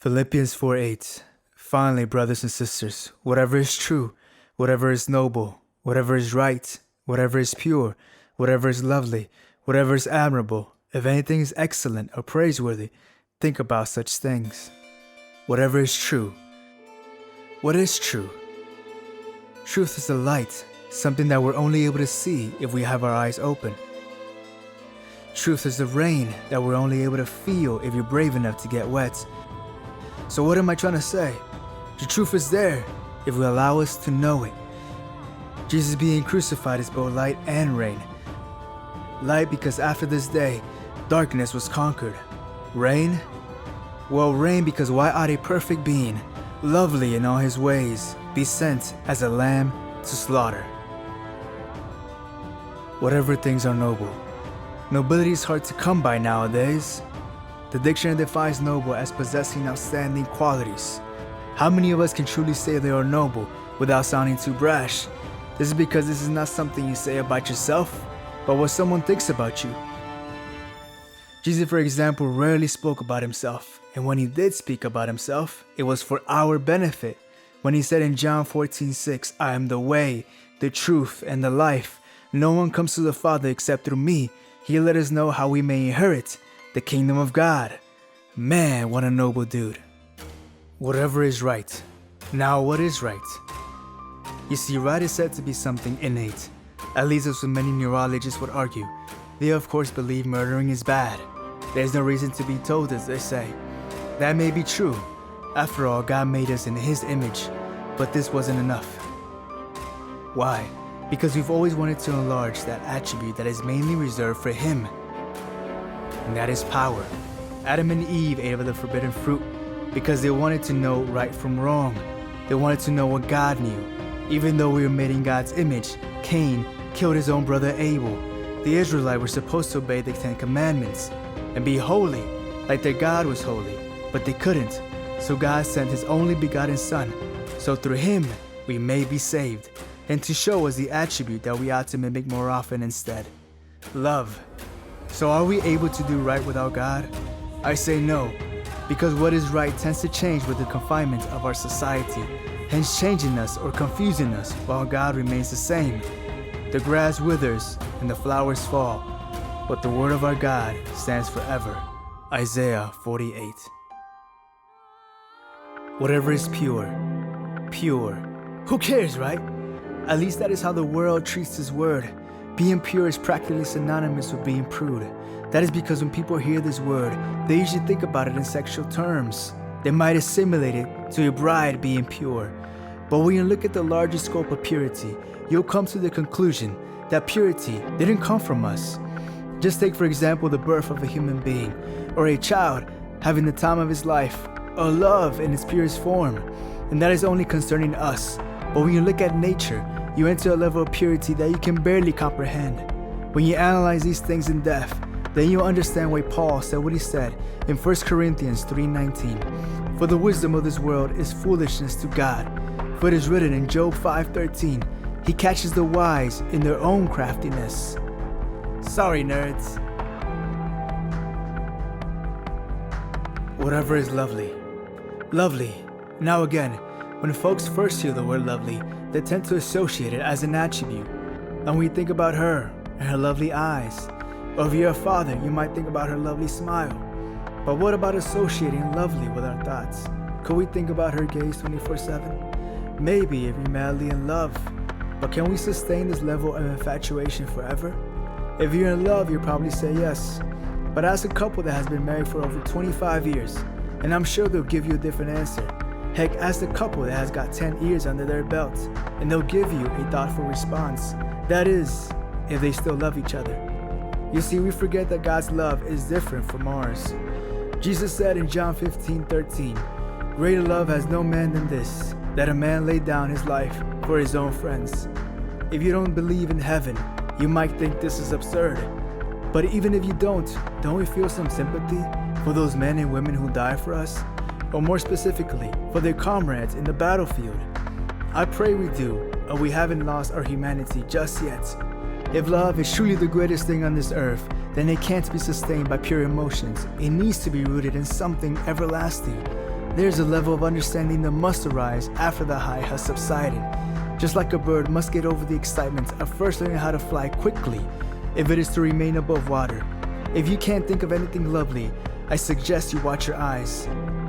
Philippians 4:8. Finally, brothers and sisters, whatever is true, whatever is noble, whatever is right, whatever is pure, whatever is lovely, whatever is admirable, if anything is excellent or praiseworthy, think about such things. Whatever is true. What is true? Truth is the light, something that we're only able to see if we have our eyes open. Truth is the rain that we're only able to feel if you're brave enough to get wet. So what am I trying to say? The truth is there if we allow us to know it. Jesus being crucified is both light and rain. Light because after this day, darkness was conquered. Rain? Well, rain because why ought a perfect being, lovely in all his ways, be sent as a lamb to slaughter? Whatever things are noble. Nobility is hard to come by nowadays. The dictionary defines noble as possessing outstanding qualities. How many of us can truly say they are noble without sounding too brash? This is because this is not something you say about yourself, but what someone thinks about you. Jesus, for example, rarely spoke about himself, and when he did speak about himself, it was for our benefit. When he said in John 14:6, I am the way, the truth, and the life. No one comes to the Father except through me. He let us know how we may inherit the kingdom of God. Man, what a noble dude. Whatever is right. Now, what is right? You see, right is said to be something innate. At least as many neurologists would argue. They of course believe murdering is bad. There's no reason to be told, as they say. That may be true. After all, God made us in his image. But this wasn't enough. Why? Because we've always wanted to enlarge that attribute that is mainly reserved for him. And that is power. Adam and Eve ate of the forbidden fruit because they wanted to know right from wrong. They wanted to know what God knew. Even though we were made in God's image, Cain killed his own brother Abel. The Israelites were supposed to obey the 10 Commandments and be holy like their God was holy, but they couldn't. So God sent his only begotten Son, so through him we may be saved, and to show us the attribute that we ought to mimic more often instead. Love. So are we able to do right without God? I say no, because what is right tends to change with the confinement of our society, hence changing us or confusing us while God remains the same. The grass withers and the flowers fall, but the word of our God stands forever. Isaiah 48. Whatever is pure. Pure. Who cares, right? At least that is how the world treats his word. Being pure is practically synonymous with being prude. That is because when people hear this word, they usually think about it in sexual terms. They might assimilate it to a bride being pure. But when you look at the larger scope of purity, you'll come to the conclusion that purity didn't come from us. Just take, for example, the birth of a human being, or a child having the time of his life, or love in its purest form. And that is only concerning us. But when you look at nature, you enter a level of purity that you can barely comprehend. When you analyze these things in depth, then you'll understand why Paul said what he said in 1 Corinthians 3:19. For the wisdom of this world is foolishness to God. For it is written in Job 5:13, he catches the wise in their own craftiness. Sorry, nerds. Whatever is lovely. Lovely. Now again, when folks first hear the word lovely, they tend to associate it as an attribute. And when you think about her and her lovely eyes, or if you're a father, you might think about her lovely smile. But what about associating lovely with our thoughts? Could we think about her gaze 24/7? Maybe if you're madly in love. But can we sustain this level of infatuation forever? If you're in love, you'll probably say yes. But ask a couple that has been married for over 25 years, and I'm sure they'll give you a different answer. Heck, ask a couple that has got 10 years under their belt, and they'll give you a thoughtful response. That is, if they still love each other. You see, we forget that God's love is different from ours. Jesus said in John 15:13, greater love has no man than this, that a man lay down his life for his own friends. If you don't believe in heaven, you might think this is absurd. But even if you don't we feel some sympathy for those men and women who die for us? Or more specifically, for their comrades in the battlefield? I pray we do, or we haven't lost our humanity just yet. If love is truly the greatest thing on this earth, then it can't be sustained by pure emotions. It needs to be rooted in something everlasting. There's a level of understanding that must arise after the high has subsided. Just like a bird must get over the excitement of first learning how to fly quickly if it is to remain above water. If you can't think of anything lovely, I suggest you watch your eyes.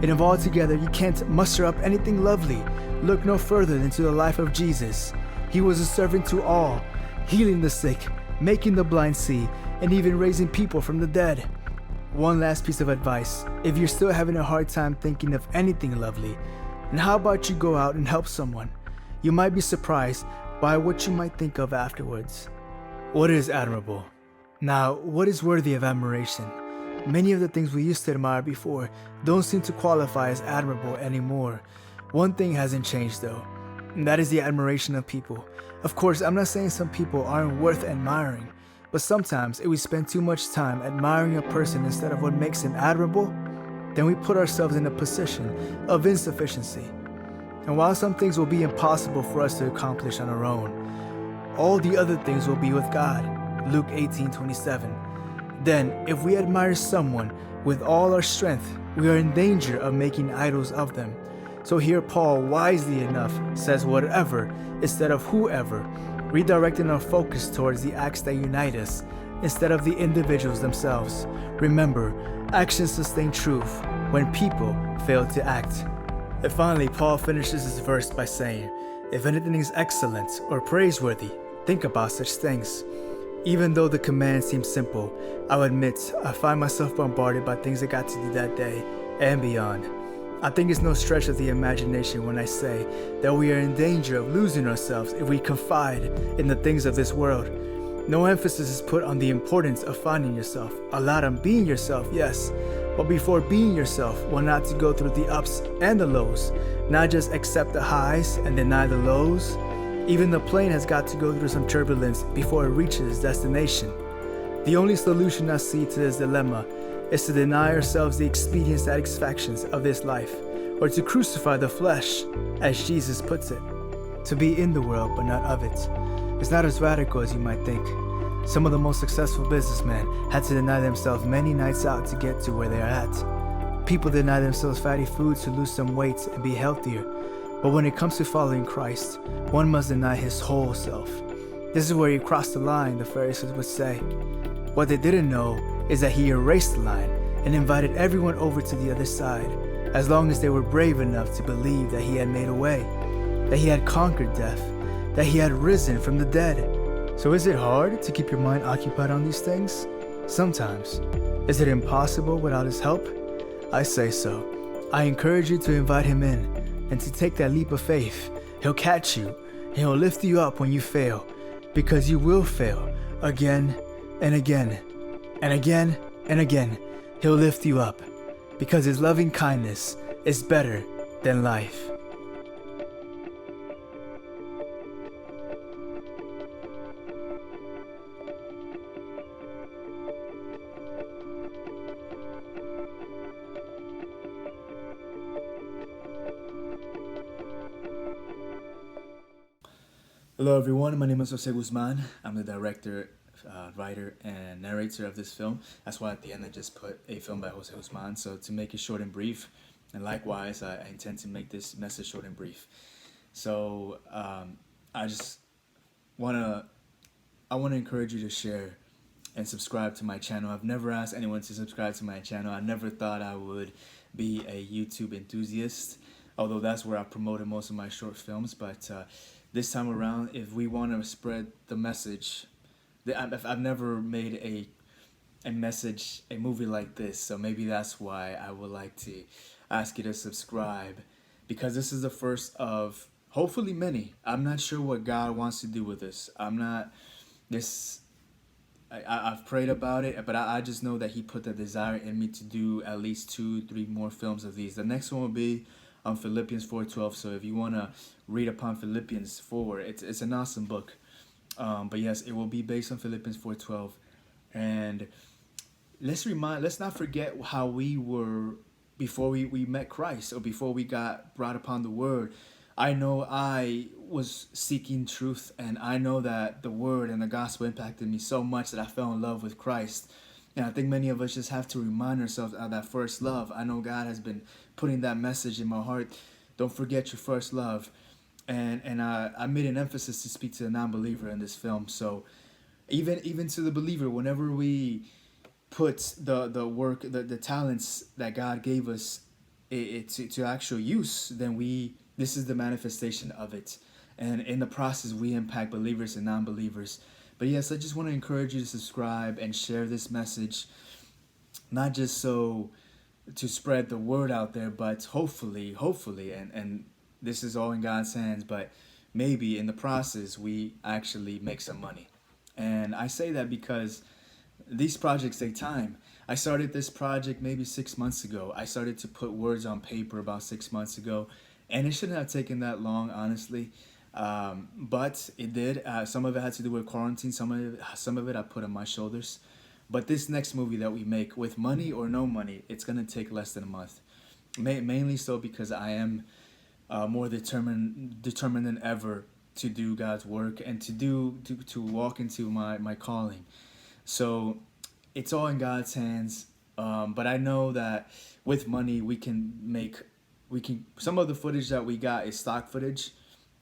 And if altogether you can't muster up anything lovely, look no further than to the life of Jesus. He was a servant to all, healing the sick, making the blind see, and even raising people from the dead. One last piece of advice: if you're still having a hard time thinking of anything lovely, then how about you go out and help someone? You might be surprised by what you might think of afterwards. What is admirable? Now, what is worthy of admiration? Many of the things we used to admire before don't seem to qualify as admirable anymore. One thing hasn't changed though, and that is the admiration of people. Of course, I'm not saying some people aren't worth admiring, but sometimes if we spend too much time admiring a person instead of what makes him admirable, then we put ourselves in a position of insufficiency. And while some things will be impossible for us to accomplish on our own, all the other things will be with God. Luke 18:27. Then, if we admire someone with all our strength, we are in danger of making idols of them. So here Paul, wisely enough, says whatever instead of whoever, redirecting our focus towards the acts that unite us instead of the individuals themselves. Remember, actions sustain truth when people fail to act. And finally, Paul finishes his verse by saying, if anything is excellent or praiseworthy, think about such things. Even though the command seems simple, I'll admit I find myself bombarded by things I got to do that day and beyond. I think it's no stretch of the imagination when I say that we are in danger of losing ourselves if we confide in the things of this world. No emphasis is put on the importance of finding yourself, a lot on being yourself, yes, but before being yourself, one not to go through the ups and the lows, not just accept the highs and deny the lows. Even the plane has got to go through some turbulence before it reaches its destination. The only solution I see to this dilemma is to deny ourselves the expedient satisfactions of this life, or to crucify the flesh, as Jesus puts it. To be in the world but not of it. It's not as radical as you might think. Some of the most successful businessmen had to deny themselves many nights out to get to where they are at. People deny themselves fatty foods to lose some weight and be healthier. But when it comes to following Christ, one must deny his whole self. This is where he crossed the line, the Pharisees would say. What they didn't know is that he erased the line and invited everyone over to the other side, as long as they were brave enough to believe that he had made a way, that he had conquered death, that he had risen from the dead. So is it hard to keep your mind occupied on these things? Sometimes. Is it impossible without his help? I say so. I encourage you to invite him in and to take that leap of faith. He'll catch you and he'll lift you up when you fail, because you will fail again and again and again and again. He'll lift you up because his loving kindness is better than life. Hello everyone, my name is Jose Guzman. I'm the director, writer, and narrator of this film. That's why at the end I just put a film by Jose Guzman. So to make it short and brief, and likewise I intend to make this message short and brief. So I just want to encourage you to share and subscribe to my channel. I've never asked anyone to subscribe to my channel. I never thought I would be a YouTube enthusiast, although that's where I promoted most of my short films. But this time around, if we want to spread the message, I've never made a movie like this, so maybe that's why I would like to ask you to subscribe, because this is the first of hopefully many. I'm not sure what God wants to do with this. I've prayed about it, but I just know that he put the desire in me to do at least 2-3 more films of these. The next one will be on Philippians 4:12. So if you want to read upon Philippians 4, it's an awesome book. But yes, it will be based on Philippians 4:12. And let's not forget how we were before we met Christ, or before we got brought upon the Word. I know I was seeking truth, and I know that the Word and the gospel impacted me so much that I fell in love with Christ. And I think many of us just have to remind ourselves of that first love. I know God has been putting that message in my heart. Don't forget your first love. And I made an emphasis to speak to the non-believer in this film. So even to the believer, whenever we put the work, the talents that God gave us to actual use, then this is the manifestation of it. And in the process, we impact believers and non-believers. But yes, I just want to encourage you to subscribe and share this message, not just so to spread the word out there, but hopefully, and this is all in God's hands, but maybe in the process we actually make some money. And I say that because these projects take time. I started this project maybe 6 months ago. I started to put words on paper about 6 months ago, and it shouldn't have taken that long, honestly. But it did. Some of it had to do with quarantine. Some of it I put on my shoulders. But this next movie that we make, with money or no money, it's gonna take less than a month. Mainly so because I am more determined than ever to do God's work and to walk into my calling. So it's all in God's hands. But I know that with money we can some of the footage that we got is stock footage,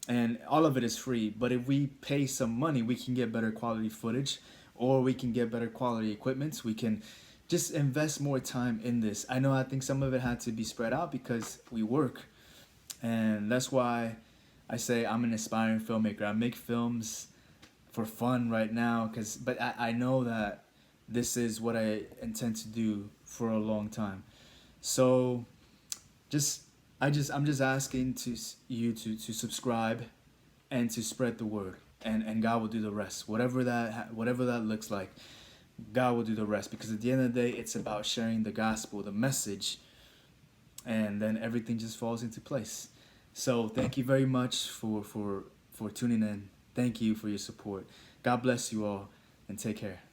and all of it is free. But if we pay some money, we can get better quality footage, or we can get better quality equipment. We can just invest more time in this. I think some of it had to be spread out because we work, and that's why I say I'm an aspiring filmmaker. I make films for fun right now, but I know that this is what I intend to do for a long time. So just I'm just asking you to subscribe and to spread the word, and God will do the rest. Whatever that looks like, God will do the rest, because at the end of the day, it's about sharing the gospel, the message, and then everything just falls into place. So thank you very much for tuning in. Thank you for your support. God bless you all, and take care.